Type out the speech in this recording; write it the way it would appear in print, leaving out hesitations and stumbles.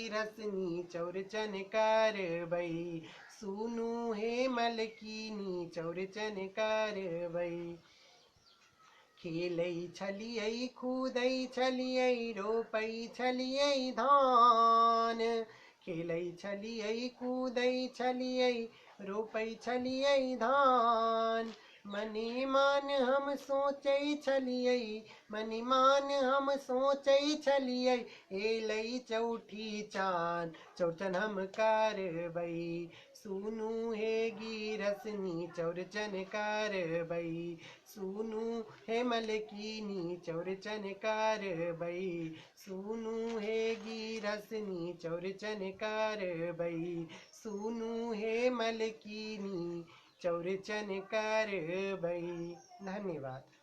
रसनी चौरचन कारबई, सुनु हेमल कीनी चौरचन कारबई। खेलै छलियै कूदै छलियै रोपै छलियै धान, खेलै छलियै कूदै छलियै रोपै छलियै धान। मने मान हम सोचै छलियै, मने मान हम सोचै छलियै, एलै चौठी चाँद चौरचन हम कारबई, सुनु हे गिरसनी चौरचन कारबई, सुनु हेमल कीनी चौरचन कारबई, सुनु हे गिरसनी चौरचन कारबई, सुनु हेमल कीनी चौरचन कारबई। धन्यवाद।